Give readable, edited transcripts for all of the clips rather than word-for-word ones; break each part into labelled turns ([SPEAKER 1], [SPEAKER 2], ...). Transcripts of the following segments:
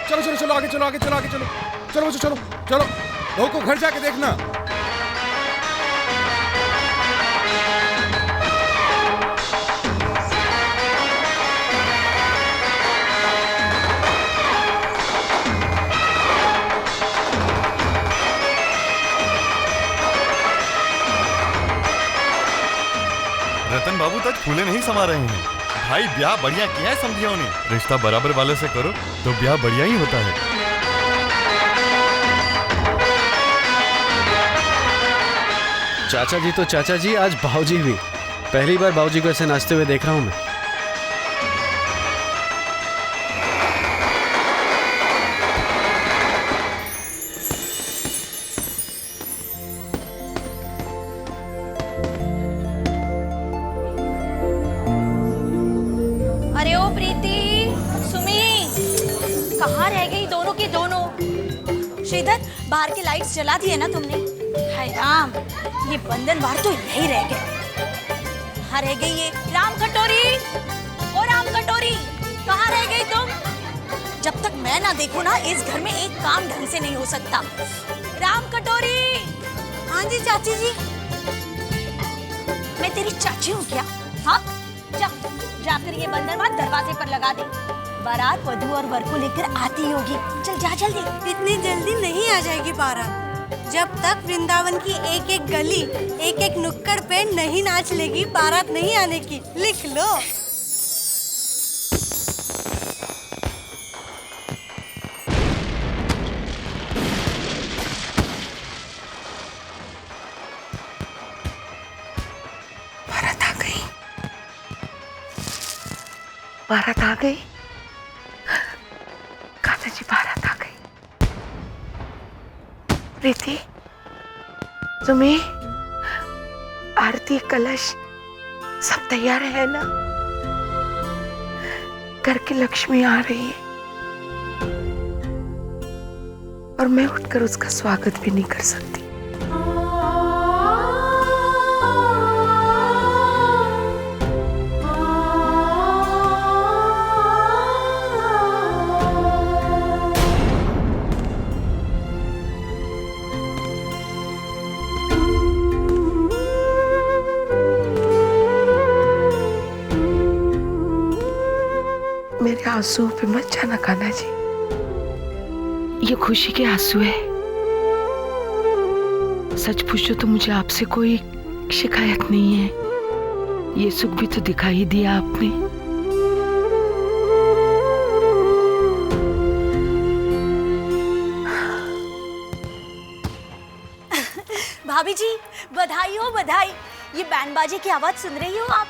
[SPEAKER 1] चलो चलो चलो, आगे चलो, आगे चलो, आगे चलो, चलो चलो चलो, बहू को घर जाके देखना।
[SPEAKER 2] रतन बाबू तक फूले नहीं समा रहे हैं। भाई ब्याह बढ़िया किया है समझियों ने। रिश्ता बराबर वाले से करो तो ब्याह बढ़िया ही होता है।
[SPEAKER 3] चाचा जी तो चाचा जी, आज भाऊजी भी। पहली बार भाऊजी को ऐसे नाचते हुए देख रहा हूं मैं।
[SPEAKER 4] अरे ओ प्रीति, सुमी, कहाँ रह गई दोनों की दोनों? श्रीधर, बाहर की लाइट्स जला दी है ना तुमने? हाय राम, ये बंधन बार तो यही रह गए। कहाँ रह गई ये राम कटोरी? ओ राम कटोरी, कहाँ रह गई तुम? जब तक मैं ना देखूं ना, इस घर में एक काम ढंग से नहीं हो सकता। राम कटोरी। हाँ जी चाची जी। मैं तेरी चाची हूँ क्या? हाँ, जाकर ये बंधन दरवाजे पर लगा दे। बारात वधू और वर को लेकर आती होगी। चल जा जल्दी।
[SPEAKER 5] इतनी जल्दी नहीं आ जाएगी बारात। जब तक वृंदावन की एक एक गली, एक एक नुक्कड़ पे नहीं नाच लेगी, बारात नहीं आने की। लिख लो।
[SPEAKER 6] बारात आ गई, बारात आ गई। काका जी, बारात आ गई। प्रीति, तुम्हें आरती, कलश सब तैयार है ना? घर की लक्ष्मी आ रही है और मैं उठकर उसका स्वागत भी नहीं कर सकती। मेरे आंसू पे मत जाना कान्हा जी, ये खुशी के आंसू है। सच पूछो तो मुझे आपसे कोई शिकायत नहीं है। ये सुख भी तो दिखा ही दिया आपने।
[SPEAKER 4] भाभी जी, बधाई हो बधाई। ये बैंड बाजे की आवाज सुन रही हो आप?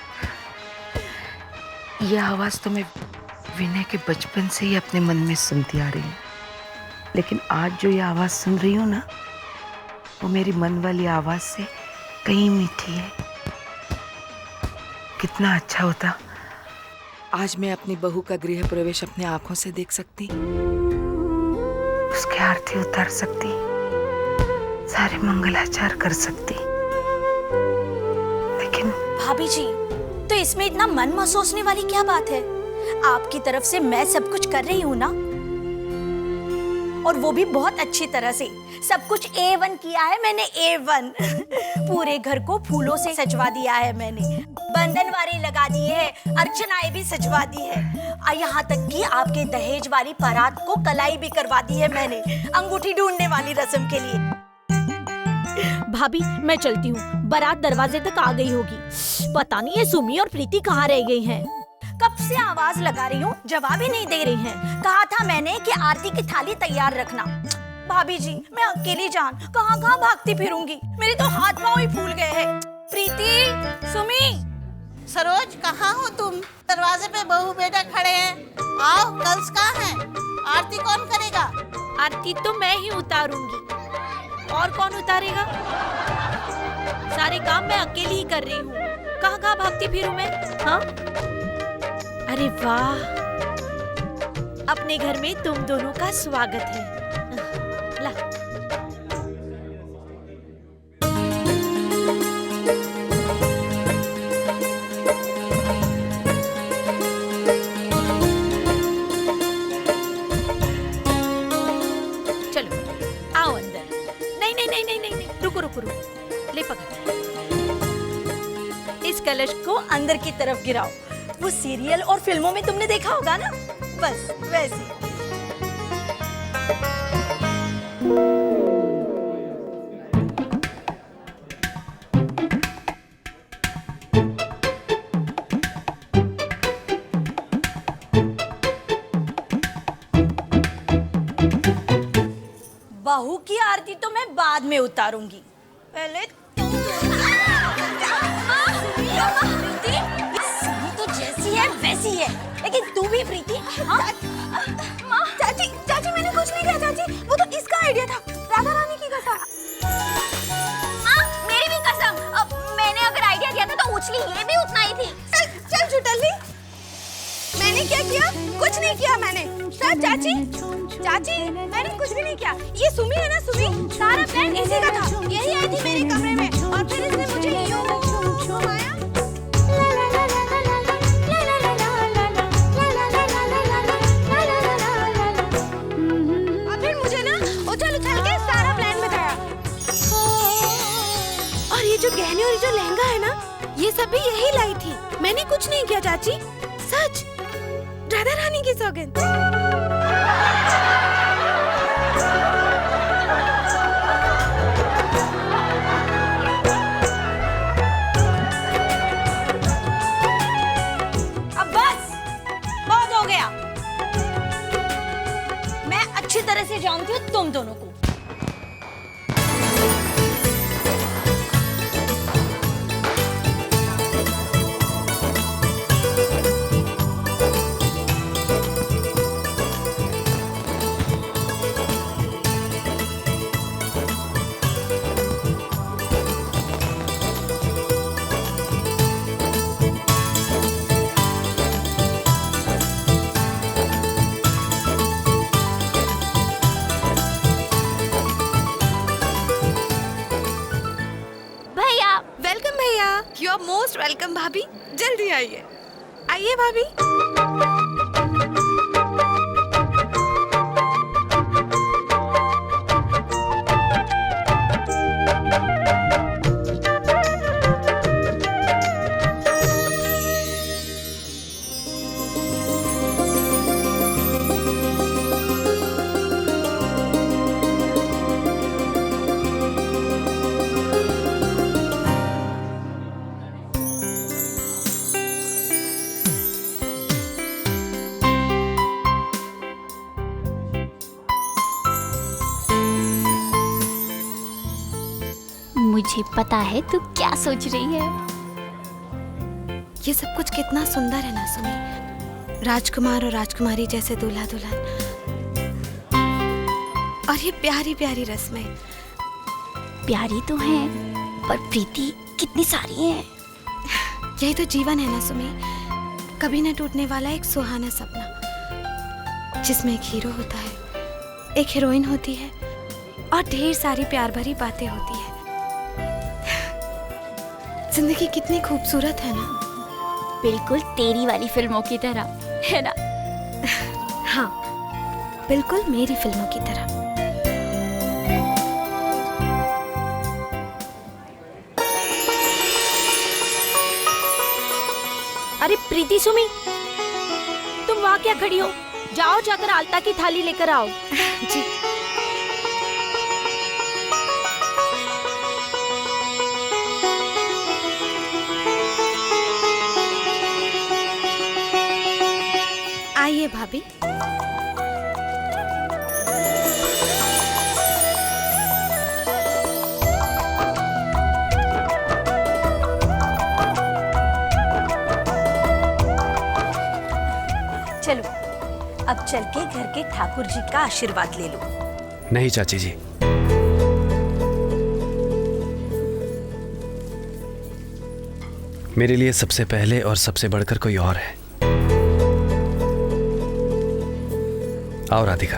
[SPEAKER 6] यह आवाज तो मैं विनय के बचपन से ही अपने मन में सुनती आ रही हूँ, लेकिन आज जो ये आवाज सुन रही हूँ ना, वो मेरी मन वाली आवाज से कहीं मीठी है। कितना अच्छा होता आज मैं अपनी बहू का गृह प्रवेश अपनी आंखों से देख सकती, उसकी आरती उतार सकती, सारे मंगलाचार कर सकती। लेकिन
[SPEAKER 4] भाभी जी, तो इसमें इतना मन महसूसने वाली क्या बात है? आपकी तरफ से मैं सब कुछ कर रही हूँ ना, और वो भी बहुत अच्छी तरह से। सब कुछ A1 किया है मैंने, A1। पूरे घर को फूलों से सजवा दिया है मैंने, बंधनवारी लगा दी है, अर्चनाएं भी सजवा दी है, और यहाँ तक कि आपके दहेज वाली बारात को कलाई भी करवा दी है मैंने, अंगूठी ढूंढने वाली रस्म के लिए। भाभी, मैं चलती हूँ, बारात दरवाजे तक आ गई होगी। पता नहीं ये सुमी और प्रीति कहाँ रह गई हैं। कब से आवाज लगा रही हूँ, जवाब ही नहीं दे रही हैं। कहा था मैंने कि आरती की थाली तैयार रखना। भाभी जी, मैं अकेली जान कहाँ कहाँ भागती फिरूंगी, मेरे तो हाथ पांव ही फूल गए हैं। प्रीति, सुमी।
[SPEAKER 5] सरोज, कहाँ हो तुम? दरवाजे पे बहू बेटा खड़े हैं। आओ, कलश कहाँ है? आरती कौन करेगा?
[SPEAKER 4] आरती तो मैं ही उतारूंगी, और कौन उतारेगा? सारे काम मैं अकेली ही कर रही हूँ। कहाँ कहाँ भागती फिरूं मैं? हाँ? अरे वाह, अपने घर में तुम दोनों का स्वागत है। ला। रुको रुको रुको, ले पकड़। इस कलश को अंदर की तरफ गिराओ। वो सीरियल और फिल्मों में तुमने देखा होगा ना, बस वैसे। बहू की आरती तो मैं बाद में उतारूंगी, पहले सुनी तो जैसी है वैसी है, लेकिन तू भी प्रीति। हाँ? चाची चाची मैंने कुछ नहीं किया चाची, वो तो इसका आइडिया था, राधा रानी की कसम। हाँ मेरी भी कसम, अब मैंने अगर आइडिया दिया था तो उछली ये भी उतना ही थी। चल चुटल्ली, मैंने क्या किया? कुछ नहीं किया मैंने। चाची चाची मैंने कुछ भी नहीं किया। ये सुमी है ना, सुमी, सारा प्लान इसी का था। यही आई थी मेरे कमरे में और फिर इसने मुझे यूं घुमाया। और फिर मुझे ना उछल उछल के सारा प्लान बताया। और ये जो गहने और ये जो लहंगा है ना, ये सब भी यही लाई थी। मैंने कुछ नहीं किया चाची, सच, राधा रानी की सौगंध। अब बस बहुत हो गया। मैं अच्छी तरह से जानती हूँ तुम दोनों को।
[SPEAKER 6] यू आर मोस्ट वेलकम भाभी, जल्दी आइए। आइए भाभी।
[SPEAKER 7] मुझे पता है तू क्या सोच रही है।
[SPEAKER 5] ये सब कुछ कितना सुंदर है ना सुमी, राजकुमार और राजकुमारी जैसे दूल्हा दुल्हन, और ये प्यारी प्यारी रस्में।
[SPEAKER 7] प्यारी तो है पर प्रीति कितनी सारी है।
[SPEAKER 5] यही तो जीवन है ना सुमी, कभी न टूटने वाला एक सुहाना सपना, जिसमें एक हीरो होता है, एक हीरोइन होती है और ढेर सारी प्यार भरी बातें होती है। जिंदगी कितनी खूबसूरत है ना।
[SPEAKER 7] बिल्कुल तेरी वाली फिल्मों की तरह, है ना?
[SPEAKER 5] हाँ, बिल्कुल मेरी फिल्मों की तरह।
[SPEAKER 4] अरे प्रीति सुमी, तुम वहाँ क्या खड़ी हो? जाओ जाकर आलता की थाली लेकर आओ।
[SPEAKER 5] जी। आइए भाभी।
[SPEAKER 4] चलो अब चल के घर के ठाकुर जी का आशीर्वाद ले लो।
[SPEAKER 3] नहीं चाची जी, मेरे लिए सबसे पहले और सबसे बढ़कर कोई और है। आओ राधिका।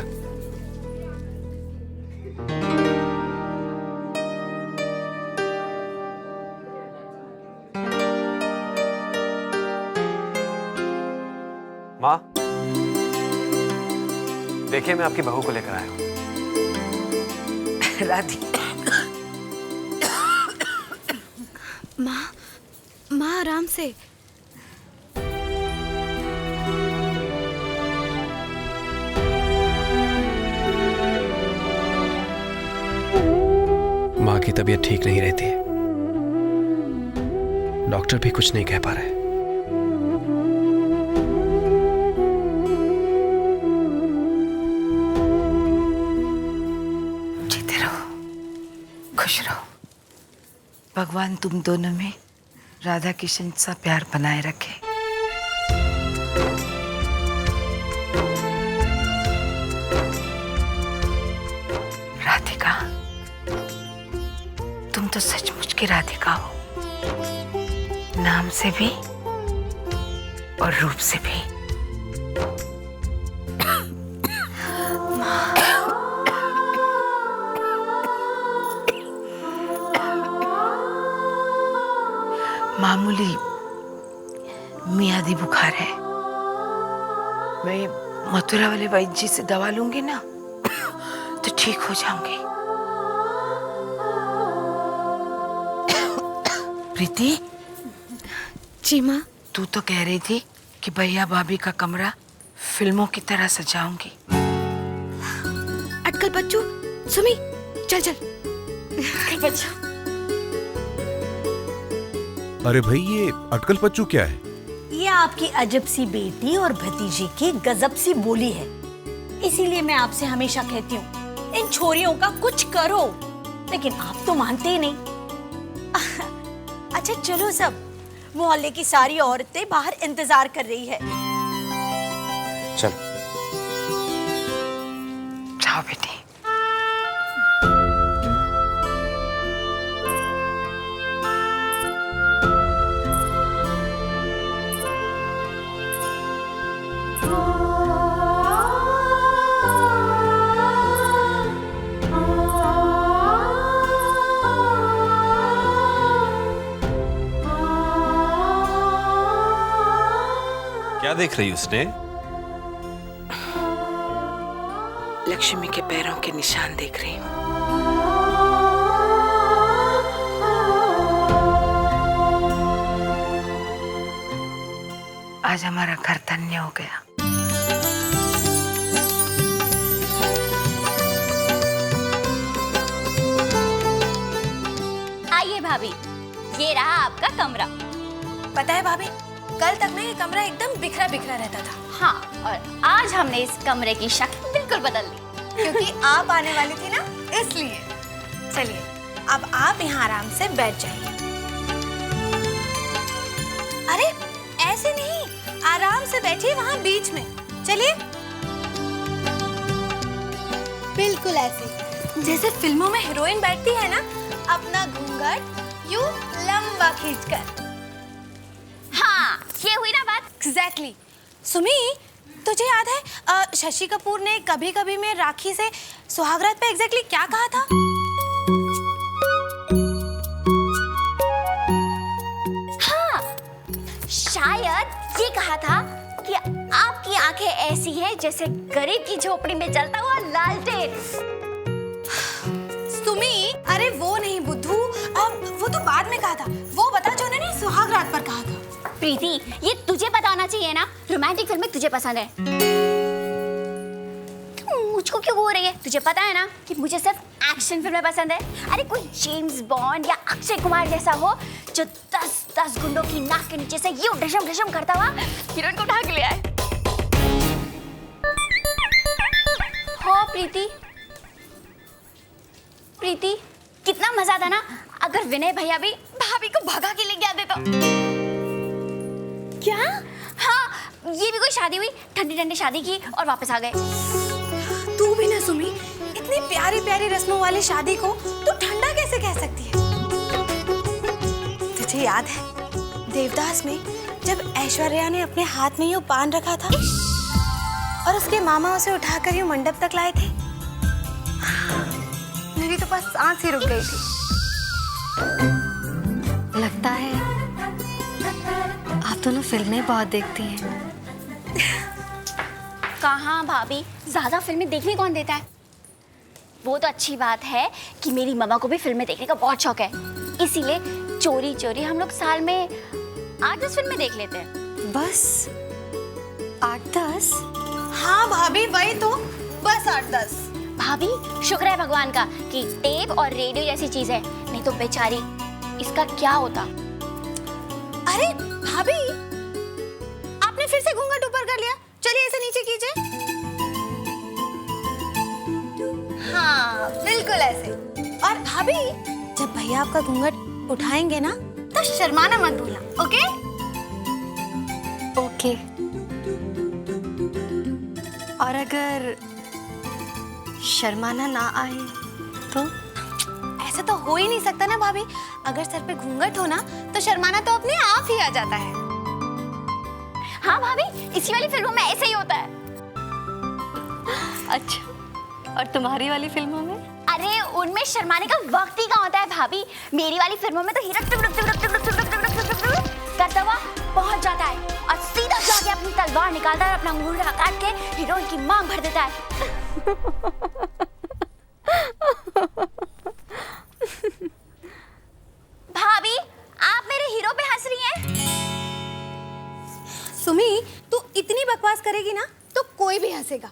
[SPEAKER 3] माँ, देखिए मैं आपकी बहू को लेकर आया हूँ।
[SPEAKER 5] माँ आराम से।
[SPEAKER 3] माँ की तबीयत ठीक नहीं रहती है, डॉक्टर भी कुछ नहीं कह पा रहे।
[SPEAKER 6] जीते रहो, खुश रहो। भगवान तुम दोनों में राधा किशन सा प्यार बनाए रखे। राधिका, तुम तो सचमुच की राधिका हो, नाम से भी और रूप से भी। मामूली मियादी बुखार है, मैं मथुरा वाले वैद्य जी से दवा लूंगी ना तो ठीक हो जाऊंगी। प्रीति,
[SPEAKER 5] जी माँ।
[SPEAKER 6] तू तो कह रही थी कि भैया भाभी का कमरा फिल्मों की तरह सजाऊंगी।
[SPEAKER 5] अटकल बच्चू, सुमी, चल चल। अटकल बच्चू।
[SPEAKER 1] अरे भाई, ये अटकल पच्चू क्या है?
[SPEAKER 4] ये आपकी अजब सी बेटी और भतीजी की गजब सी बोली है। इसीलिए मैं आपसे हमेशा कहती हूँ, इन छोरियों का कुछ करो, लेकिन आप तो मानते ही नहीं। अच्छा चलो सब, मोहल्ले की सारी औरतें बाहर इंतजार कर रही है।
[SPEAKER 3] चल।
[SPEAKER 6] जाओ बेटी।
[SPEAKER 8] क्या देख रही उसने?
[SPEAKER 6] लक्ष्मी के पैरों के निशान देख रही हूँ। आज हमारा घर धन्य हो गया।
[SPEAKER 7] आइए भाभी, ये रहा आपका कमरा।
[SPEAKER 5] पता है भाभी, कल तक ना ये कमरा एकदम बिखरा बिखरा रहता था।
[SPEAKER 7] हाँ, और आज हमने इस कमरे की शक्ल बिल्कुल बदल दी।
[SPEAKER 5] क्योंकि आप आने वाली थी ना, इसलिए। चलिए, अब आप यहाँ आराम से बैठ जाइए। अरे ऐसे नहीं, आराम से बैठिए वहाँ बीच में। चलिए। बिल्कुल ऐसे जैसे फिल्मों में हीरोइन बैठती है ना, अपना घूंघट यूं लंबा खींचकर।
[SPEAKER 7] हाँ, ये हुई ना बात।
[SPEAKER 5] एग्जैक्टली। सुमी, तुझे याद है शशि कपूर ने कभी कभी में राखी से सुहागरात पे एग्जैक्टली क्या कहा था?
[SPEAKER 7] हाँ, शायद ये कहा था कि आपकी आंखें ऐसी हैं जैसे गरीब की झोपड़ी में जलता हुआ लालटेन।
[SPEAKER 5] सुमी, अरे वो नहीं बुद्धू, वो तो बाद में कहा था। वो बता जो उन्होंने सुहागरात पर कहा था।
[SPEAKER 7] प्रीति, ये तुझे पता होना चाहिए ना, रोमांटिक फिल्में तुझे पसंद है। तुम मुझको क्यों बोल रही है? तुझे पता है ना कि मुझे सिर्फ एक्शन फिल्में पसंद है। अरे कोई जेम्स बॉन्ड या अक्षय कुमार जैसा हो जो 10 गुंडों की नाक के नीचे से यूं ढशम ढशम करता हुआ हीरोइन को उठा के ले आए। हो प्रीति, प्रीति, कितना मजा था ना अगर विनय भैया भी भाभी को भगा के लेके आते तो। क्या? हाँ, ये भी कोई शादी हुई, ठंडी ठंडी शादी की और वापस आ गए।
[SPEAKER 5] तू भी ना सुमी, इतनी प्यारी प्यारी रस्मों वाली शादी को तू ठंडा कैसे कह सकती है? तुझे याद है देवदास में जब ऐश्वर्या ने अपने हाथ में यूं पान रखा था और उसके मामा उसे उठाकर यूं मंडप तक लाए थे? मेरी तो बस सांस ही रुक गई थी।
[SPEAKER 9] लगता है आप दोनों फिल्में बहुत देखती हैं।
[SPEAKER 7] कहाँ भाभी, ज्यादा फिल्में देखने कौन देता है? वो तो अच्छी बात है कि मेरी मम्मा को भी फिल्में देखने का बहुत शौक है, इसीलिए चोरी चोरी हम लोग साल में 8-10 फिल्में देख लेते हैं।
[SPEAKER 9] बस 8-10?
[SPEAKER 5] हाँ भाभी वही तो, बस 8-10।
[SPEAKER 7] भाभी शुक्र है भगवान का कि टेप और रेडियो जैसी चीज है, नहीं तो बेचारी इसका क्या होता।
[SPEAKER 5] अरे भाभी, आपने फिर से घूंघट ऊपर कर लिया, चलिए इसे नीचे कीजिए। हाँ बिल्कुल ऐसे। और भाभी, जब भैया आपका घूंघट उठाएंगे ना तो शर्माना मत भूलना, ओके?
[SPEAKER 9] ओके। और अगर शर्माना ना आए तो?
[SPEAKER 5] ऐसा तो हो ही नहीं सकता ना भाभी, अगर सर पे घूंघट हो ना तो शर्माना तो अपने आप ही आ जाता है।
[SPEAKER 7] हाँ भाभी, इसी वाली फिल्मों में ऐसे ही होता है।
[SPEAKER 9] अच्छा, और तुम्हारी वाली फिल्मों में?
[SPEAKER 7] अरे उनमें शर्माने का वक्त ही कहाँ होता है भाभी। मेरी वाली फिल्मों में तो हीरो करता हुआ पहुंच जाता है और सीधा जाके अपनी तलवार निकालता है, अपना अंगूठा काट के हीरोइन की मांग भर देता है। भाभी, आप मेरे हीरो पे हंस रही हैं?
[SPEAKER 5] सुमी, तू इतनी बकवास करेगी ना तो कोई भी हंसेगा।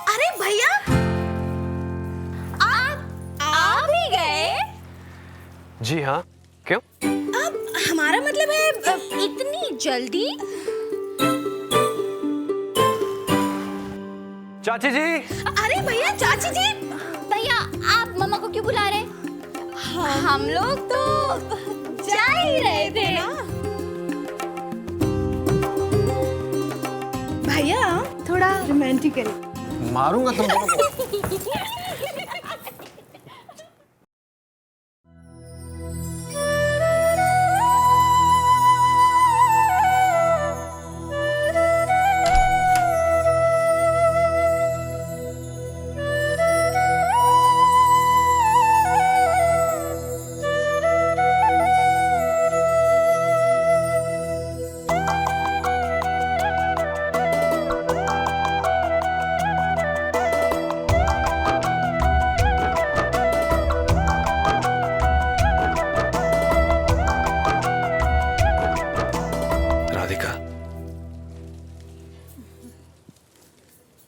[SPEAKER 5] अरे भैया, आप आ भी गए?
[SPEAKER 3] जी हाँ, क्यों?
[SPEAKER 5] अब हमारा मतलब है इतनी जल्दी?
[SPEAKER 3] चाची जी।
[SPEAKER 5] अरे भैया, चाची जी।
[SPEAKER 7] भैया, आप मम्मा को क्यों बुला रहे?
[SPEAKER 5] हम लोग तो जा ही रहे थे ना। भैया थोड़ा रोमांटिक है।
[SPEAKER 1] मारूंगा तुम दोनों को।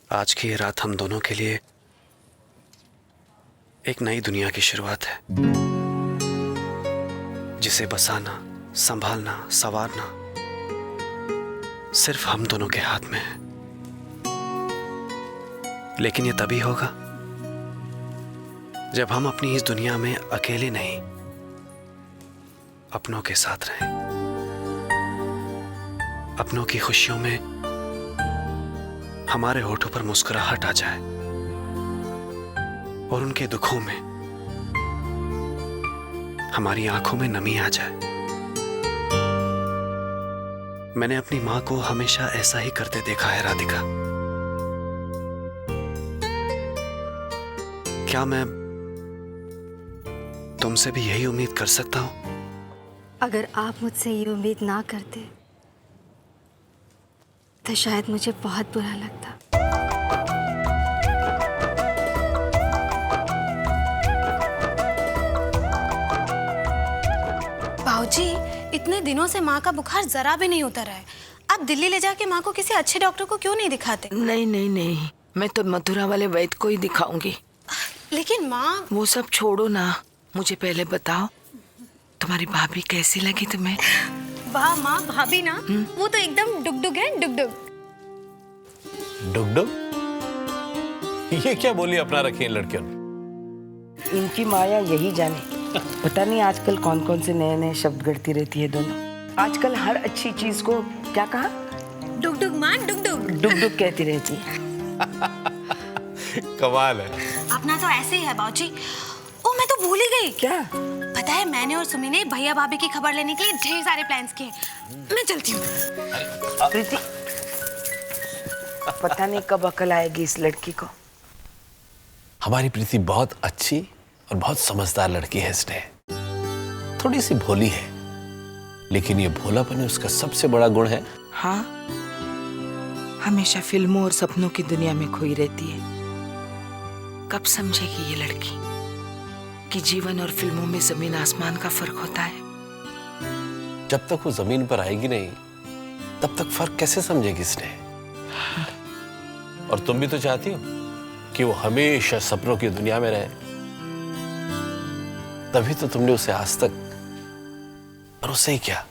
[SPEAKER 3] आज की ये रात हम दोनों के लिए एक नई दुनिया की शुरुआत है, जिसे बसाना, संभालना, संवारना सिर्फ हम दोनों के हाथ में है। लेकिन ये तभी होगा जब हम अपनी इस दुनिया में अकेले नहीं, अपनों के साथ रहें। अपनों की खुशियों में हमारे होठों पर मुस्कुराहट आ जाए और उनके दुखों में हमारी आंखों में नमी आ जाए। मैंने अपनी मां को हमेशा ऐसा ही करते देखा है राधिका। क्या मैं तुमसे भी यही उम्मीद कर सकता हूं?
[SPEAKER 9] अगर आप मुझसे ये उम्मीद ना करते तो शायद मुझे बहुत बुरा लगता।
[SPEAKER 5] बाबूजी, इतने दिनों से माँ का बुखार जरा भी नहीं उतर रहा है। आप दिल्ली ले जाके माँ को किसी अच्छे डॉक्टर को क्यों नहीं दिखाते?
[SPEAKER 6] नहीं नहीं नहीं, मैं तो मथुरा वाले वैद्य को ही दिखाऊंगी।
[SPEAKER 5] लेकिन माँ।
[SPEAKER 6] वो सब छोड़ो ना, मुझे पहले बताओ तुम्हारी भाभी कैसी लगी तुम्हें?
[SPEAKER 5] वाह माँ, भाभी ना वो तो एकदम डुगडुग है, डुगडुग।
[SPEAKER 8] डुगडुग? ये क्या बोली अपना रखी है लड़कियों ने?
[SPEAKER 6] इनकी माया यही जाने। पता नहीं आजकल कौन कौन से नए नए शब्द गढ़ती रहती है दोनों। आजकल हर अच्छी चीज को क्या कहा?
[SPEAKER 5] डुगडुग माँ, डुगडुग।
[SPEAKER 6] डुगडुग कहती रहती है।
[SPEAKER 8] कमाल है।
[SPEAKER 5] अपना तो ऐसे ही है बाबूजी। ओ, मैं तो भूल ही गई।
[SPEAKER 6] क्या?
[SPEAKER 5] पता है, मैंने और सुमी ने भैया भाभी की खबर लेने के लिए ढेर सारे प्लान्स किए। मैं चलती हूँ।
[SPEAKER 6] प्रीति, पता नहीं कब अकल आएगी इस लड़की को।
[SPEAKER 8] हमारी प्रीति बहुत अच्छी और बहुत समझदार लड़की है। स्नेह थोड़ी सी भोली है, लेकिन ये भोलापन उसका सबसे बड़ा गुण है।
[SPEAKER 6] हाँ, हमेशा फिल्मों और सपनों की दुनिया में खोई रहती है। कब समझेगी ये लड़की? कि जीवन और फिल्मों में जमीन आसमान का फर्क होता है।
[SPEAKER 8] जब तक वो जमीन पर आएगी नहीं तब तक फर्क कैसे समझेगी इसने? और तुम भी तो चाहती हो कि वो हमेशा सपनों की दुनिया में रहे, तभी तो तुमने उसे आज तक, और उसे ही क्या,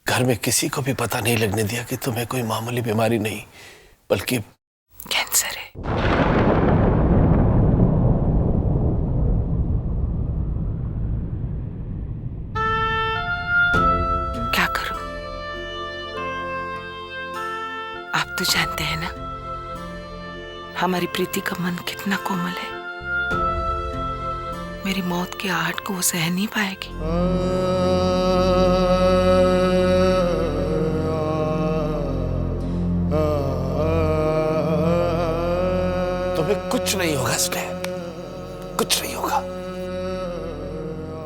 [SPEAKER 8] घर में किसी को भी पता नहीं लगने दिया कि तुम्हें कोई मामूली बीमारी नहीं बल्कि
[SPEAKER 6] कैंसर है। क्या करूं? आप तो जानते हैं ना हमारी प्रीति का मन कितना कोमल है। मेरी मौत की आहट को वो सह नहीं पाएगी।
[SPEAKER 8] तुम्हें कुछ नहीं होगा स्नेह, कुछ नहीं होगा।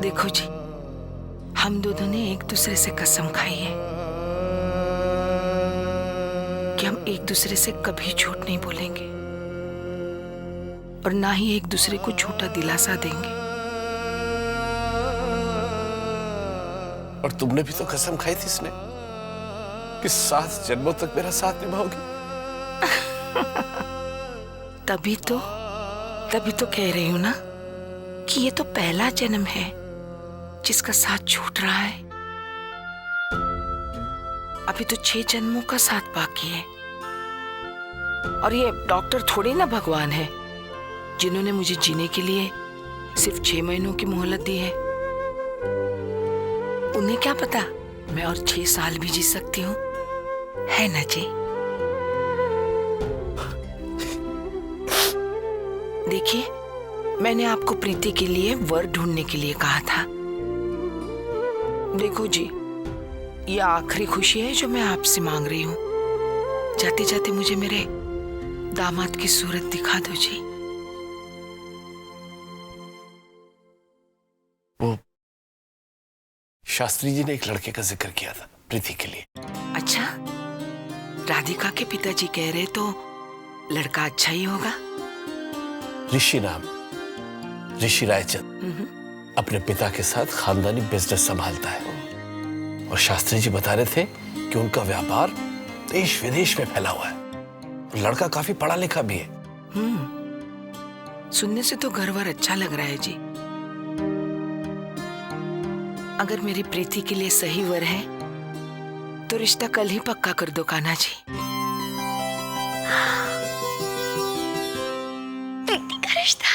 [SPEAKER 6] देखो जी, हम दोनों ने एक दूसरे से कसम खाई है कि हम एक दूसरे से कभी झूठ नहीं बोलेंगे और ना ही एक दूसरे को झूठा दिलासा देंगे।
[SPEAKER 8] और तुमने भी तो कसम खाई थी इसने कि 7 जन्मों तक मेरा साथ निभाओगी।
[SPEAKER 6] तभी तो कह रही हूं ना कि ये तो पहला जन्म है जिसका साथ छूट रहा है। अभी तो 6 जन्मों का साथ बाकी है। और ये डॉक्टर थोड़ी ना भगवान है जिन्होंने मुझे जीने के लिए सिर्फ 6 महीनों की मोहलत दी है। उन्हें क्या पता मैं और 6 साल भी जी सकती हूँ, है ना जी? देखिए, मैंने आपको प्रीति के लिए वर ढूंढने के लिए कहा था। देखो जी, ये आखिरी खुशी है जो मैं आपसे मांग रही हूँ। जाते जाते मुझे मेरे दामाद की सूरत दिखा दो जी।
[SPEAKER 8] वो शास्त्री जी ने एक लड़के का जिक्र किया था प्रीति के लिए।
[SPEAKER 6] अच्छा, राधिका के पिताजी कह रहे तो लड़का अच्छा ही होगा।
[SPEAKER 8] ऋषि नाम, ऋषि रायचंद अपने पिता के साथ खानदानी बिजनेस संभालता है और शास्त्री जी बता रहे थे कि उनका व्यापार देश विदेश में फैला हुआ है। लड़का काफी पढ़ा लिखा भी है।
[SPEAKER 6] सुनने से तो घर वर अच्छा लग रहा है जी। अगर मेरी प्रीति के लिए सही वर है तो रिश्ता कल ही पक्का कर दो कान्हा जी।
[SPEAKER 7] प्रीति का रिश्ता?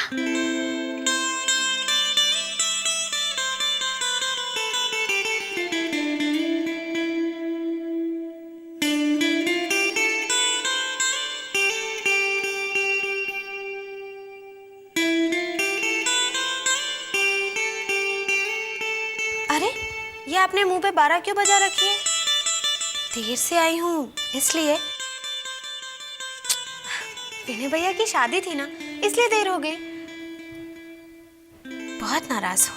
[SPEAKER 5] अरे, ये आपने मुंह पे 12 क्यों बजा रखी है? देर से आई हूँ इसलिए। विनय भैया की शादी थी ना, इसलिए देर हो गई। बहुत नाराज हो,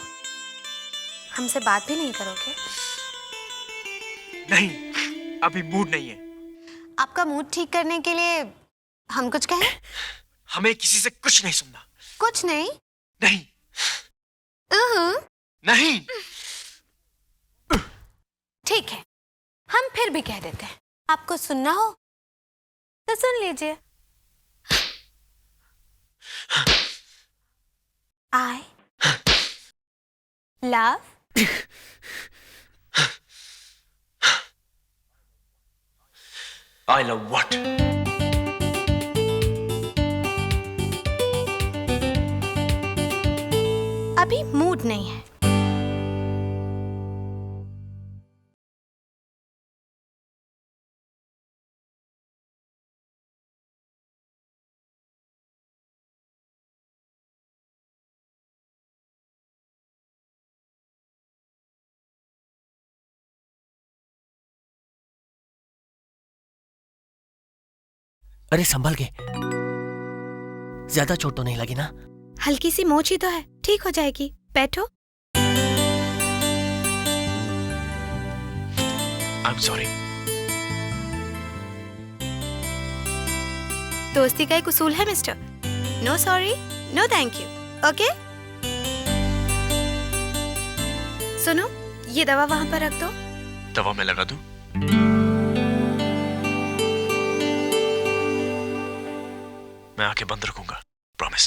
[SPEAKER 5] हमसे बात भी नहीं करोगे?
[SPEAKER 10] नहीं, अभी मूड नहीं है।
[SPEAKER 9] आपका मूड ठीक करने के लिए हम कुछ कहें?
[SPEAKER 10] हमें किसी से कुछ नहीं सुनना।
[SPEAKER 9] कुछ नहीं?
[SPEAKER 10] नहीं नहीं।
[SPEAKER 9] ठीक है, हम फिर भी कह देते हैं। आपको सुनना हो तो सुन लीजिए। I love
[SPEAKER 10] I love what?
[SPEAKER 5] अभी मूड नहीं है।
[SPEAKER 11] अरे संभल के, ज्यादा चोट तो नहीं लगी ना?
[SPEAKER 5] हल्की सी मोच ही तो है, ठीक हो जाएगी। बैठो।
[SPEAKER 10] I'm sorry.
[SPEAKER 5] दोस्ती का एक उसूल है mister, no sorry no thank you. Okay? सुनो, ये दवा वहां पर रख दो।
[SPEAKER 10] दवा मैं लगा दूं? मैं आंखें बंद रखूंगा, प्रॉमिस।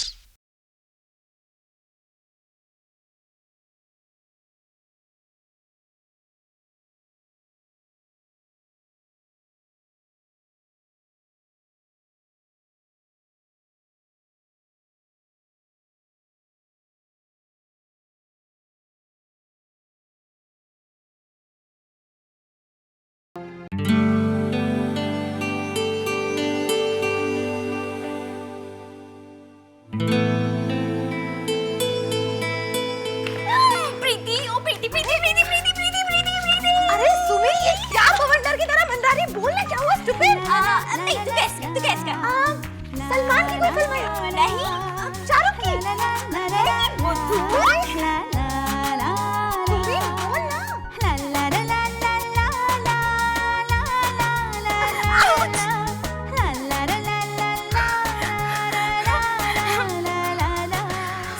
[SPEAKER 7] सलमान की कोई फिल्म है? नहीं, शाहरुख की?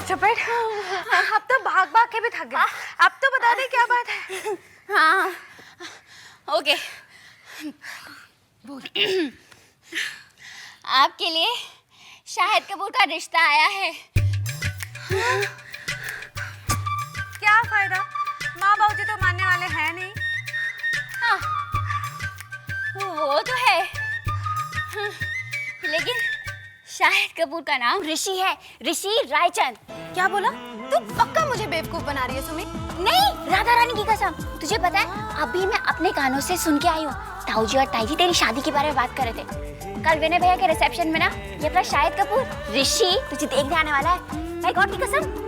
[SPEAKER 5] स्टूपिड, अब तो भाग भाग के भी थक गए। अब तो बता दे क्या बात है।
[SPEAKER 7] हाँ, ओके। आपके लिए शाहिद कपूर का रिश्ता आया है।
[SPEAKER 5] क्या फायदा, माँ बाबूजी तो मानने वाले हैं नहीं।
[SPEAKER 7] हाँ, वो तो है, लेकिन शाहिद कपूर का नाम ऋषि है, ऋषि रायचंद।
[SPEAKER 5] क्या बोला? तू पक्का मुझे बेवकूफ बना रही है सुमी?
[SPEAKER 7] नहीं, राधा रानी की कसम। तुझे पता है, अभी मैं अपने कानों से सुन के आई हूँ, ताऊजी और ताईजी तेरी शादी के बारे में बात कर रहे थे। कल विनय भैया के रिसेप्शन में ना, ये अपना शाहिद कपूर ऋषि तुझे देखने आने वाला है। भाई गॉड की कसम,